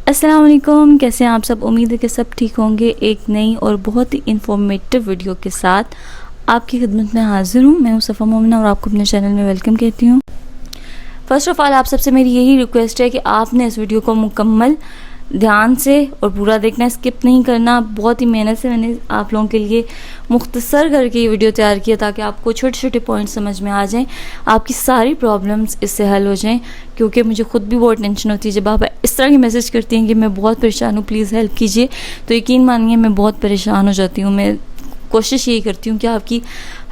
अस्सलाम वालेकुम, कैसे हैं आप सब। उम्मीद है कि सब ठीक होंगे। एक नई और बहुत ही इंफॉर्मेटिव वीडियो के साथ आपकी खिदमत में हाजिर हूँ। मैं हूँ सफ़ा मोमिना और आपको अपने चैनल में वेलकम कहती हूँ। फ़र्स्ट ऑफ़ ऑल आप सबसे मेरी यही रिक्वेस्ट है कि आपने इस वीडियो को मुकम्मल ध्यान से और पूरा देखना, स्किप नहीं करना। बहुत ही मेहनत से मैंने आप लोगों के लिए मुख्तसर करके ये वीडियो तैयार किया ताकि आपको छोटे छोटे पॉइंट समझ में आ जाएं, आपकी सारी प्रॉब्लम्स इससे हल हो जाएं। क्योंकि मुझे खुद भी बहुत टेंशन होती है जब आप इस तरह की मैसेज करती हैं कि मैं बहुत परेशान हूँ, प्लीज़ हेल्प कीजिए, तो यकीन मानिए मैं बहुत परेशान हो जाती हूँ। मैं कोशिश यही करती हूँ कि आपकी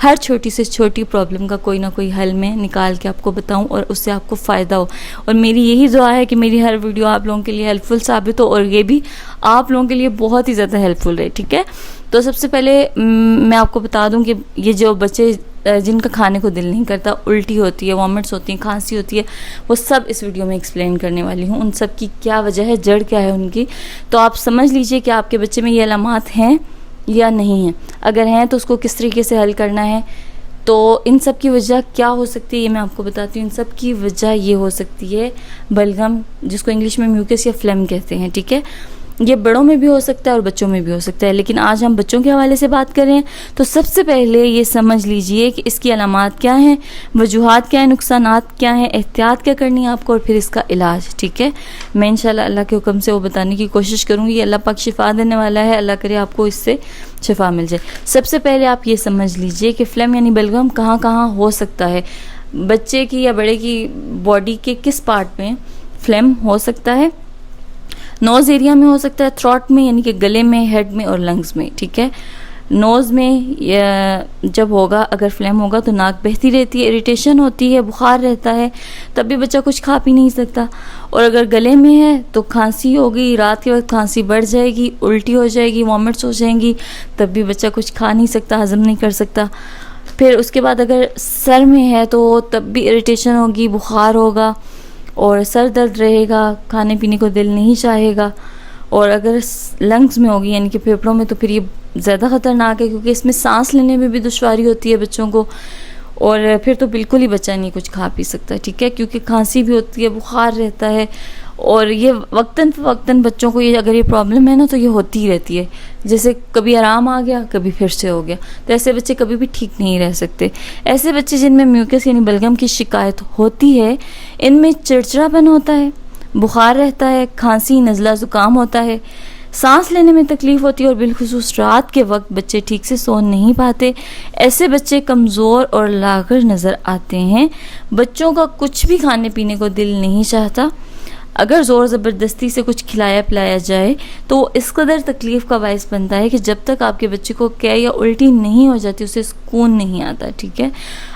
हर छोटी से छोटी प्रॉब्लम का कोई ना कोई हल मैं निकाल के आपको बताऊँ और उससे आपको फ़ायदा हो। और मेरी यही दुआ है कि मेरी हर वीडियो आप लोगों के लिए हेल्पफुल साबित हो और ये भी आप लोगों के लिए बहुत ही ज़्यादा हेल्पफुल रहे। ठीक है, तो सबसे पहले मैं आपको बता दूँ कि ये जो बच्चे जिनका खाने को दिल नहीं करता, उल्टी होती है, वॉमिट्स होती हैं, खांसी होती है, वो सब इस वीडियो में एक्सप्लेन करने वाली हूँ। उन सब की क्या वजह है, जड़ क्या है उनकी, तो आप समझ लीजिए कि आपके बच्चे में ये अलामात हैं या नहीं है। अगर हैं तो उसको किस तरीके से हल करना है। तो इन सब की वजह क्या हो सकती है ये मैं आपको बताती हूँ। इन सब की वजह ये हो सकती है बलगम, जिसको इंग्लिश में म्यूकस या फ्लेम कहते हैं। ठीक है, ये बड़ों में भी हो सकता है और बच्चों में भी हो सकता है, लेकिन आज हम बच्चों के हवाले से बात कर रहे हैं। तो सबसे पहले ये समझ लीजिए कि इसकी अलामात क्या हैं, वजूहात क्या हैं, नुकसानात क्या हैं, एहतियात क्या करनी है आपको और फिर इसका इलाज। ठीक है, मैं इंशाल्लाह अल्लाह के हुक्म से वो बताने की कोशिश करूँगी। अल्लाह पाक शिफा देने वाला है, अल्लाह करे आपको इससे शिफा मिल जाए। सबसे पहले आप ये समझ लीजिए कि फ्लेम यानी बलगम कहाँ कहाँ हो सकता है। बच्चे की या बड़े की बॉडी के किस पार्ट में फ्लेम हो सकता है। नोज़ एरिया में हो सकता है, थ्रॉट में यानी कि गले में, हेड में और लंग्स में। ठीक है, नोज़ में जब होगा, अगर फ्लेम होगा तो नाक बहती रहती है, इरिटेशन होती है, बुखार रहता है, तब भी बच्चा कुछ खा पी नहीं सकता। और अगर गले में है तो खांसी होगी, रात के वक्त खांसी बढ़ जाएगी, उल्टी हो जाएगी, वॉमिट्स हो जाएंगी, तब भी बच्चा कुछ खा नहीं सकता, हजम नहीं कर सकता। फिर उसके बाद अगर सर में है तो तब भी इरिटेशन होगी, बुखार होगा और सर दर्द रहेगा, खाने पीने को दिल नहीं चाहेगा। और अगर लंग्स में होगी यानी कि फेफड़ों में, तो फिर ये ज़्यादा ख़तरनाक है क्योंकि इसमें सांस लेने में भी दुश्वारी होती है बच्चों को। और फिर तो बिल्कुल ही बच्चा नहीं कुछ खा पी सकता। ठीक है, क्योंकि खांसी भी होती है, बुखार रहता है और ये वक्तन फ़वक्तन बच्चों को ये अगर ये प्रॉब्लम है ना तो ये होती ही रहती है। जैसे कभी आराम आ गया, कभी फिर से हो गया, तो ऐसे बच्चे कभी भी ठीक नहीं रह सकते। ऐसे बच्चे जिनमें म्यूकस यानी बलगम की शिकायत होती है, इनमें चिड़चिड़ापन होता है, बुखार रहता है, खांसी, नज़ला, ज़ुकाम होता है, सांस लेने में तकलीफ़ होती है और बिलखुसूस रात के वक्त बच्चे ठीक से सो नहीं पाते। ऐसे बच्चे कमज़ोर और लाग़र नज़र आते हैं। बच्चों का कुछ भी खाने पीने को दिल नहीं चाहता। अगर ज़ोर ज़बरदस्ती से कुछ खिलाया पिलाया जाए तो इस कदर तकलीफ़ का बायस बनता है कि जब तक आपके बच्चे को कै या उल्टी नहीं हो जाती उसे सुकून नहीं आता। ठीक है,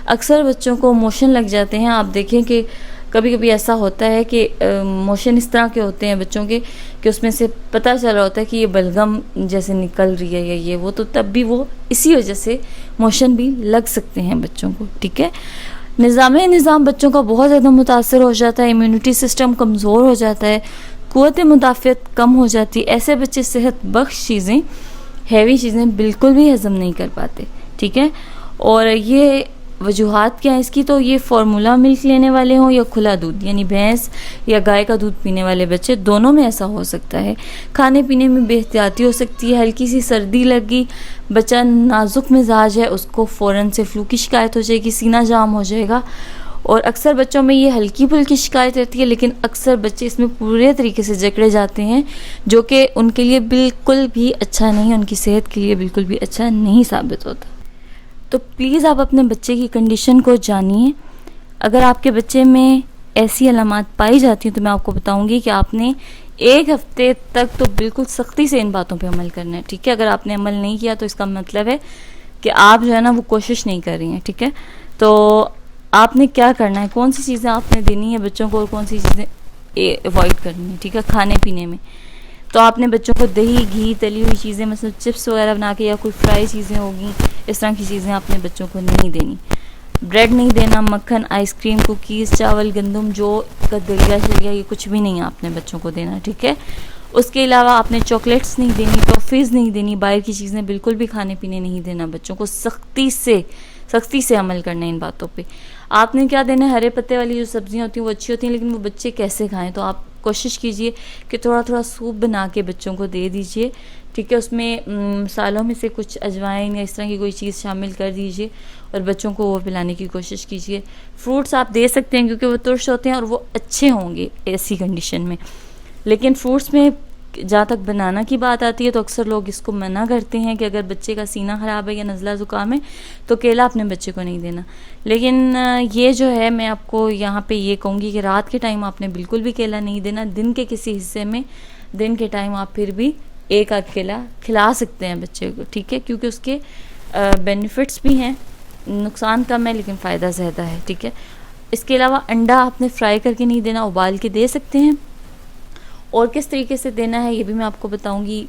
अक्सर बच्चों को मोशन लग जाते हैं। आप देखें कि कभी कभी ऐसा होता है कि मोशन इस तरह के होते हैं बच्चों के कि उसमें से पता चल रहा होता है कि ये बलगम जैसे निकल रही है या ये वो, तो तब भी वो इसी वजह से मोशन भी लग सकते हैं बच्चों को। ठीक है, निज़ाम बच्चों का बहुत ज़्यादा मुतासर हो जाता है, इम्यूनिटी सिस्टम कमज़ोर हो जाता है, क़ुव्वत मुदाफ़ियत कम हो जाती है। ऐसे बच्चे सेहत बख्श चीज़ें, हैवी चीज़ें बिल्कुल भी हज़म नहीं कर पाते। ठीक है, और ये वजूहात क्या है इसकी, तो ये फार्मूला मिल्क लेने वाले हों या खुला दूध यानी भैंस या गाय का दूध पीने वाले बच्चे, दोनों में ऐसा हो सकता है। खाने पीने में बेहतियाती हो सकती है, हल्की सी सर्दी लगी, बच्चा नाजुक मिजाज है, उसको फ़ौरन से फ्लू की शिकायत हो जाएगी, सीना जाम हो जाएगा। और अक्सर बच्चों में ये हल्की फुल्की शिकायत रहती है, लेकिन अक्सर बच्चे इसमें पूरे तरीके से जकड़े जाते हैं, जो कि उनके लिए बिल्कुल भी अच्छा नहीं, उनकी सेहत के लिए बिल्कुल भी अच्छा नहीं साबित होता। तो प्लीज़ आप अपने बच्चे की कंडीशन को जानिए। अगर आपके बच्चे में ऐसी अलामात पाई जाती हैं तो मैं आपको बताऊंगी कि आपने 1 हफ्ते तक तो बिल्कुल सख्ती से इन बातों पे अमल करना है। ठीक है, अगर आपने अमल नहीं किया तो इसका मतलब है कि आप जो है ना वो कोशिश नहीं कर रही हैं। ठीक है, तो आपने क्या करना है, कौन सी चीज़ें आपने देनी है बच्चों को और कौन सी चीज़ें अवॉइड करनी है। ठीक है, खाने पीने में तो आपने बच्चों को दही, घी, तली हुई चीज़ें, मतलब चिप्स वगैरह बना के या कोई फ्राई चीज़ें होगी, इस तरह की चीज़ें आपने बच्चों को नहीं देनी। ब्रेड नहीं देना, मक्खन, आइसक्रीम, कुकीज़, चावल, गंदम, जो का दलिया शलिया, ये कुछ भी नहीं आपने बच्चों को देना। ठीक है, उसके अलावा आपने चॉकलेट्स नहीं देनी, टॉफ़ीज़ नहीं देनी, बाहर की चीज़ें बिल्कुल भी खाने पीने नहीं देना बच्चों को। सख्ती से अमल करना है इन बातों पे। आपने क्या देना है, हरे पत्ते वाली जो सब्जियां होती हैं वो अच्छी होती हैं, लेकिन वो बच्चे कैसे खाएं, तो आप कोशिश कीजिए कि थोड़ा थोड़ा सूप बना के बच्चों को दे दीजिए, ठीक है। उसमें मसालों में से कुछ अजवाइन या इस तरह की कोई चीज़ शामिल कर दीजिए और बच्चों को वो पिलाने की कोशिश कीजिए। फ्रूट्स आप दे सकते हैं क्योंकि वो तुर्श होते हैं और वो अच्छे होंगे ऐसी कंडीशन में। लेकिन फ्रूट्स में जहाँ तक बनाना की बात आती है तो अक्सर लोग इसको मना करते हैं कि अगर बच्चे का सीना ख़राब है या नज़ला ज़ुकाम है तो केला अपने बच्चे को नहीं देना। लेकिन ये जो है मैं आपको यहाँ पे ये कहूँगी कि रात के टाइम आपने बिल्कुल भी केला नहीं देना। दिन के किसी हिस्से में दिन के टाइम आप फिर भी एक आध केला खिला सकते हैं बच्चे को, ठीक है, क्योंकि उसके बेनिफिट्स भी हैं, नुकसान कम है लेकिन फ़ायदा ज़्यादा है, ठीक है। इसके अलावा अंडा आपने फ्राई करके नहीं देना, उबाल के दे सकते हैं। और किस तरीके से देना है ये भी मैं आपको बताऊंगी।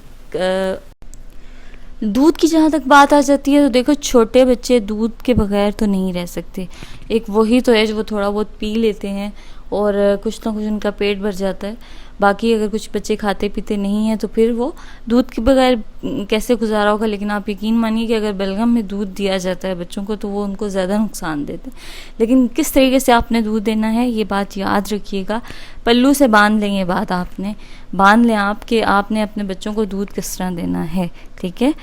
दूध की जहाँ तक बात आ जाती है तो देखो छोटे बच्चे दूध के बगैर तो नहीं रह सकते। एक वही तो है जो वो थोड़ा बहुत पी लेते हैं और कुछ ना कुछ उनका पेट भर जाता है। बाकी अगर कुछ बच्चे खाते पीते नहीं हैं तो फिर वो दूध के बगैर कैसे गुजारा होगा। लेकिन आप यकीन मानिए कि अगर बलगम में दूध दिया जाता है बच्चों को तो वो उनको ज़्यादा नुकसान देते हैं। लेकिन किस तरीके से आपने दूध देना है ये बात याद रखिएगा। पल्लू से बांध लें, ये बात आपने बांध लें आप कि आपने अपने बच्चों को दूध किस तरह देना है, ठीक है।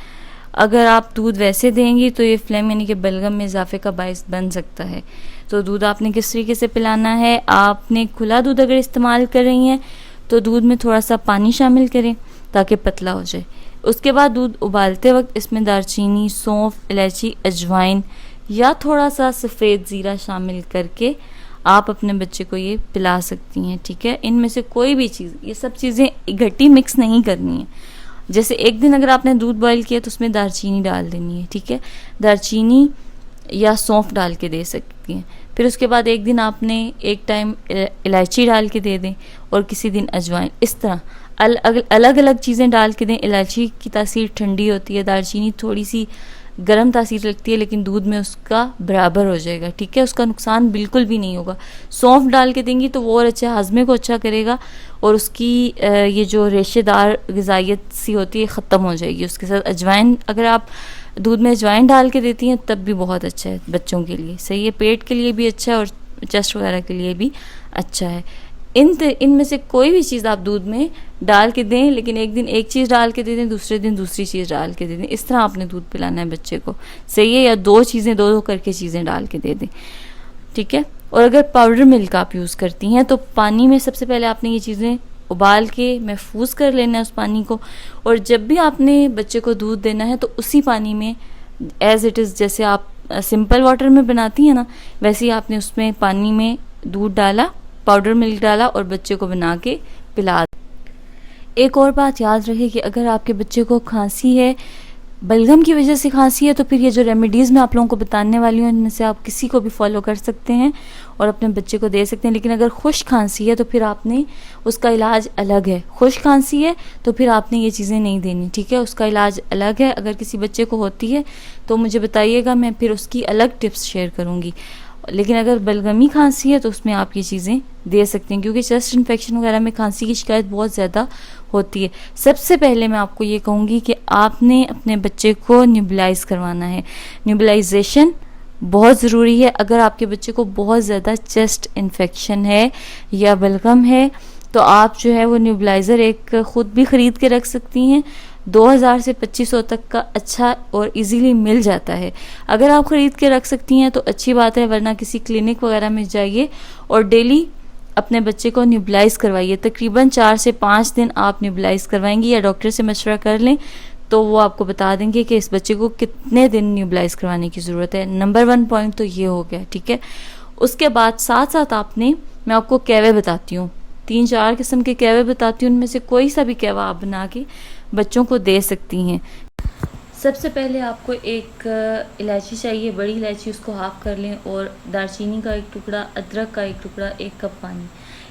अगर आप दूध वैसे देंगी तो ये फ्लेम यानी कि बलगम में इजाफे का बायस बन सकता है। तो दूध आपने किस तरीके से पिलाना है, आपने खुला दूध अगर इस्तेमाल कर रही हैं तो दूध में थोड़ा सा पानी शामिल करें ताकि पतला हो जाए। उसके बाद दूध उबालते वक्त इसमें दालचीनी, सौंफ, इलायची, अजवाइन या थोड़ा सा सफ़ेद ज़ीरा शामिल करके आप अपने बच्चे को ये पिला सकती हैं, ठीक है। इनमें से कोई भी चीज़, ये सब चीज़ें इकट्ठी मिक्स नहीं करनी है। जैसे एक दिन अगर आपने दूध बॉईल किया तो उसमें दालचीनी डाल देनी है, ठीक है, दालचीनी या सौंफ डाल के दे सकती हैं। फिर उसके बाद एक दिन आपने एक टाइम इलायची डाल के दे दें और किसी दिन अजवाइन। इस तरह अलग अलग चीज़ें डाल के दें। इलायची की तासीर ठंडी होती है, दालचीनी थोड़ी सी गर्म तासीर लगती है, लेकिन दूध में उसका बराबर हो जाएगा, ठीक है, उसका नुकसान बिल्कुल भी नहीं होगा। सौंफ डाल के देंगी तो वो और अच्छा हाजमे को अच्छा करेगा और उसकी ये जो रेशेदार ग़िज़ाइयत सी होती है ख़त्म हो जाएगी। उसके साथ अजवाइन, अगर आप दूध में अजवाइन डाल के देती हैं तब भी बहुत अच्छा है बच्चों के लिए, सही है, पेट के लिए भी अच्छा है और चेस्ट वगैरह के लिए भी अच्छा है। इनमें से कोई भी चीज़ आप दूध में डाल के दें, लेकिन एक दिन एक चीज़ डाल के दे दें, दूसरे दिन दूसरी चीज़ डाल के दे दें। इस तरह आपने दूध पिलाना है बच्चे को, सही है, या दो चीज़ें दो करके चीज़ें डाल के दे दें, ठीक है। और अगर पाउडर मिल्क आप यूज़ करती हैं तो पानी में सबसे पहले आपने ये चीज़ें उबाल के महफूज कर लेना है उस पानी को। और जब भी आपने बच्चे को दूध देना है तो उसी पानी में एज़ इट इज़, जैसे आप सिंपल वाटर में बनाती हैं ना, वैसे ही आपने उसमें पानी में दूध डाला, पाउडर मिल्क डाला और बच्चे को बना के पिला। एक और बात याद रहे कि अगर आपके बच्चे को खांसी है, बलगम की वजह से खांसी है, तो फिर ये जो रेमेडीज़ मैं आप लोगों को बताने वाली हूँ इनमें से आप किसी को भी फॉलो कर सकते हैं और अपने बच्चे को दे सकते हैं। लेकिन अगर खुश्क खांसी है तो फिर आपने, उसका इलाज अलग है। खुश्क खांसी है तो फिर आपने ये चीज़ें नहीं देनी, ठीक है, उसका इलाज अलग है। अगर किसी बच्चे को होती है तो मुझे बताइएगा, मैं फिर उसकी अलग टिप्स शेयर करूँगी। लेकिन अगर बलगमी खांसी है तो उसमें आप ये चीज़ें दे सकते हैं, क्योंकि चेस्ट इन्फेक्शन वगैरह में खांसी की शिकायत बहुत ज़्यादा होती है। सबसे पहले मैं आपको ये कहूँगी कि आपने अपने बच्चे को न्यूबलाइज करवाना है। न्यूबलाइजेशन बहुत ज़रूरी है। अगर आपके बच्चे को बहुत ज़्यादा चेस्ट इन्फेक्शन है या बलगम है तो आप जो है वो न्यूबलाइज़र एक ख़ुद भी ख़रीद के रख सकती हैं। 2000 से 2500 तक का अच्छा और इजीली मिल जाता है। अगर आप ख़रीद के रख सकती हैं तो अच्छी बात है, वरना किसी क्लिनिक वगैरह में जाइए और डेली अपने बच्चे को न्यूबलाइज़ करवाइए। तकरीबन 4 से 5 दिन आप न्यूबलाइज़ करवाएंगी या डॉक्टर से मशवरा कर लें तो वो आपको बता देंगे कि इस बच्चे को कितने दिन न्यूबलाइज़ करवाने की ज़रूरत है। नंबर 1 पॉइंट तो ये हो गया, ठीक है। उसके बाद साथ साथ आपने, मैं आपको कैवे बताती हूँ, 3-4 किस्म के कैवे बताती हूँ, उनमें से कोई सा भी कैवा आप बना के बच्चों को दे सकती हैं। सबसे पहले आपको एक इलायची चाहिए, बड़ी इलायची, उसको हाफ कर लें और दालचीनी का एक टुकड़ा, अदरक का एक टुकड़ा, 1 कप पानी,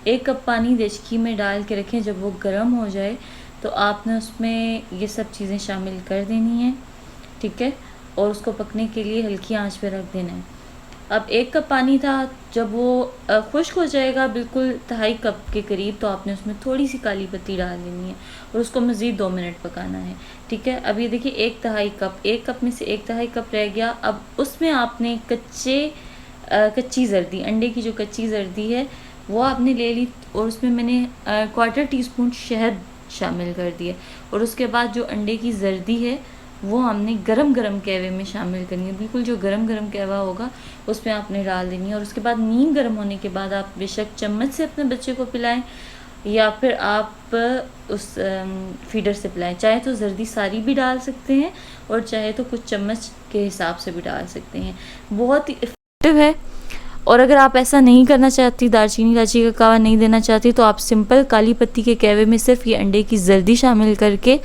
1 कप पानी देचकी में डाल के रखें। जब वो गर्म हो जाए तो आपने उसमें ये सब चीज़ें शामिल कर देनी है, ठीक है, और उसको पकने के लिए हल्की आंच पे रख देना है। अब 1 कप पानी था, जब वो खुश्क हो जाएगा बिल्कुल 2.5 कप के करीब, तो आपने उसमें थोड़ी सी काली पत्ती डाल देनी है और उसको मज़ीद 2 मिनट पकाना है, ठीक है। अब ये देखिए 1.5 कप, 1 कप में से 1.5 कप रह गया। अब उसमें आपने कच्ची जर्दी, अंडे की जो कच्ची जर्दी है वो आपने ले ली और उसमें मैंने क्वार्टर टीस्पून शहद शामिल कर दिया। और उसके बाद जो अंडे की जर्दी है वो हमने गरम गरम कहवे में शामिल करनी है। बिल्कुल जो गरम गरम कहवा होगा उसमें आपने डाल देनी है। और उसके बाद नीम गर्म होने के बाद आप बेशक चम्मच से अपने बच्चे को पिलाएं या फिर आप उस फीडर से पिलाएं। चाहे तो जर्दी सारी भी डाल सकते हैं और चाहे तो कुछ चम्मच के हिसाब से भी डाल सकते हैं। बहुत ही इफेक्टिव है। और अगर आप ऐसा नहीं करना चाहती, दालचीनी इलायची का कहवा नहीं देना चाहती, तो आप सिंपल काली पत्ती के कहवे में सिर्फ ये अंडे की जर्दी शामिल करके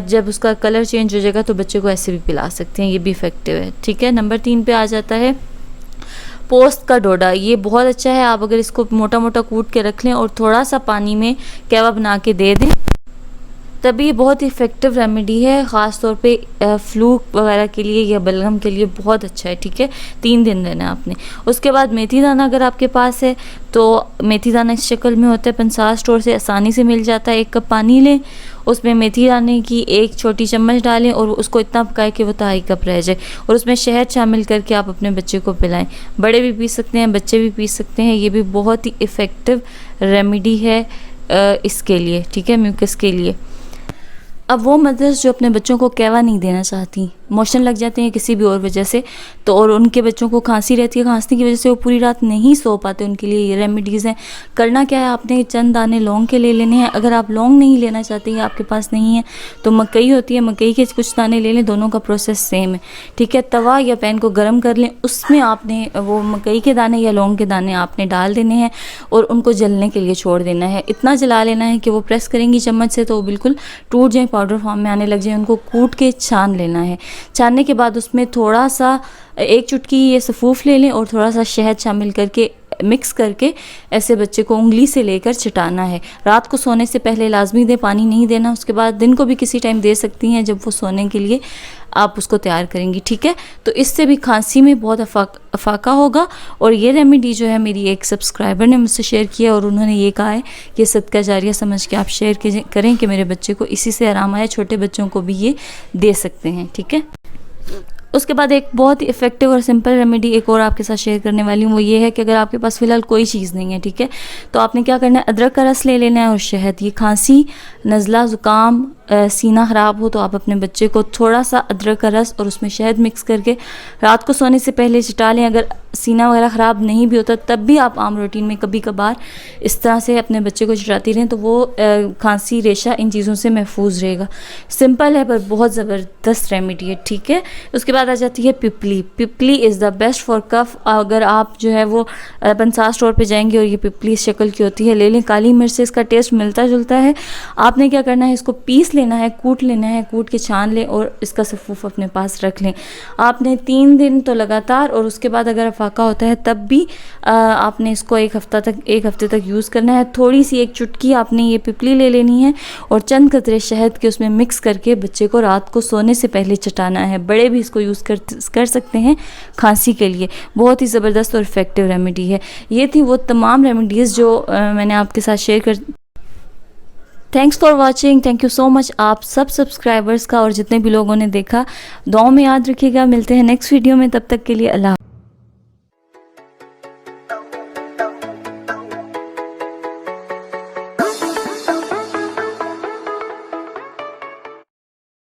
जब उसका कलर चेंज हो जाएगा तो बच्चे को ऐसे भी पिला सकते हैं। ये भी इफेक्टिव है। ठीक है, नंबर 3 पे आ जाता है पोस्त का डोडा। ये बहुत अच्छा है। आप अगर इसको मोटा मोटा कूट के रख लें और थोड़ा सा पानी में कहवा बना के दे दें तभी ये बहुत ही इफ़ेक्टिव रेमेडी है। ख़ास तौर पे फ्लू वगैरह के लिए या बलगम के लिए बहुत अच्छा है। ठीक है, 3 दिन देना है आपने। उसके बाद मेथी दाना अगर आपके पास है तो मेथी दाना इस शक्ल में होता है, पंसार स्टोर से आसानी से मिल जाता है। 1 कप पानी लें, उसमें मेथी दाने की 1 छोटी चम्मच डालें और उसको इतना पकाएं कि वो 2.5 कप रह जाए और उसमें शहद शामिल करके आप अपने बच्चे को पिलाएं। बड़े भी पी सकते हैं, बच्चे भी पी सकते हैं। ये भी बहुत ही इफ़ेक्टिव रेमेडी है इसके लिए। ठीक है, म्यूकस के लिए। अब वो मदर्स जो अपने बच्चों को कहवा नहीं देना चाहती, मोशन लग जाते हैं किसी भी और वजह से, तो और उनके बच्चों को खांसी रहती है, खांसने की वजह से वो पूरी रात नहीं सो पाते, उनके लिए ये रेमेडीज़ हैं। करना क्या है, आपने चंद दाने लौंग के ले लेने हैं। अगर आप लौंग नहीं लेना चाहते या आपके पास नहीं है तो मकई होती है, मकई के कुछ दाने ले लें। दोनों का प्रोसेस सेम है। ठीक है, तवा या पैन को गर्म कर लें, उसमें आपने वो मकई के दाने या लौंग के दाने आपने डाल देने हैं और उनको जलने के लिए छोड़ देना है। इतना जला लेना है कि वो प्रेस करेंगी चम्मच से तो वो बिल्कुल टूट जाए, पाउडर फॉर्म में आने लग जाए। उनको कूट के छान लेना है। छानने के बाद उसमें थोड़ा सा 1 चुटकी ये सफ़ूफ ले लें और थोड़ा सा शहद शामिल करके मिक्स करके ऐसे बच्चे को उंगली से लेकर चटाना है। रात को सोने से पहले लाजमी दें, पानी नहीं देना। उसके बाद दिन को भी किसी टाइम दे सकती हैं जब वो सोने के लिए आप उसको तैयार करेंगी। ठीक है, तो इससे भी खांसी में बहुत अफाका होगा। और ये रेमेडी जो है मेरी एक सब्सक्राइबर ने मुझसे शेयर किया और उन्होंने ये कहा है कि सदका जारिया समझ के आप शेयर करें कि मेरे बच्चे को इसी से आराम आए। छोटे बच्चों को भी ये दे सकते हैं। ठीक है, उसके बाद एक बहुत ही इफेक्टिव और सिंपल रेमेडी एक और आपके साथ शेयर करने वाली हूँ। वो ये है कि अगर आपके पास फ़िलहाल कोई चीज़ नहीं है, ठीक है, तो आपने क्या करना है, अदरक का रस ले लेना है और शहद। ये खांसी, नज़ला, ज़ुकाम, सीना ख़राब हो तो आप अपने बच्चे को थोड़ा सा अदरक का रस और उसमें शहद मिक्स करके रात को सोने से पहले चिटा लें। अगर सीना वगैरह ख़राब नहीं भी होता तब भी आप आम रूटीन में कभी कभार इस तरह से अपने बच्चे को चिटाती रहें तो वो खांसी, रेशा इन चीज़ों से महफूज रहेगा। सिंपल है पर बहुत ज़बरदस्त रेमेडी है। ठीक है, उसके बाद आ जाती है पिपली। पिपली is the best for cough. अगर आप जो है वो पंसार स्टोर पे जाएंगे और ये पिपली इस शक्ल की होती है, ले लें। काली मिर्च से इसका टेस्ट मिलता जुलता है। आपने क्या करना है, इसको पीस लेना है, कूट लेना है, कूट के छान लें और इसका सफ़ूफ अपने पास रख लें। आपने 3 दिन तो लगातार, और उसके बाद अगर अफाका होता है तब भी आपने इसको 1 हफ्ते तक यूज़ करना है। थोड़ी सी 1 चुटकी आपने ये पिपली ले लेनी है और चंद कतरे शहद के उसमें मिक्स करके बच्चे को रात को सोने से पहले चटाना है। बड़े भी इसको यूज़ कर सकते हैं खांसी के लिए। बहुत ही ज़बरदस्त और इफ़ेक्टिव रेमेडी है। ये थी वो तमाम रेमेडीज़ जो मैंने आपके साथ शेयर कर। Thanks for watching. Thank you so much आप सब सब्सक्राइबर्स का और जितने भी लोगों ने देखा। दुआओं में याद रखिएगा। मिलते हैं नेक्स्ट वीडियो में, तब तक के लिए अल्लाह।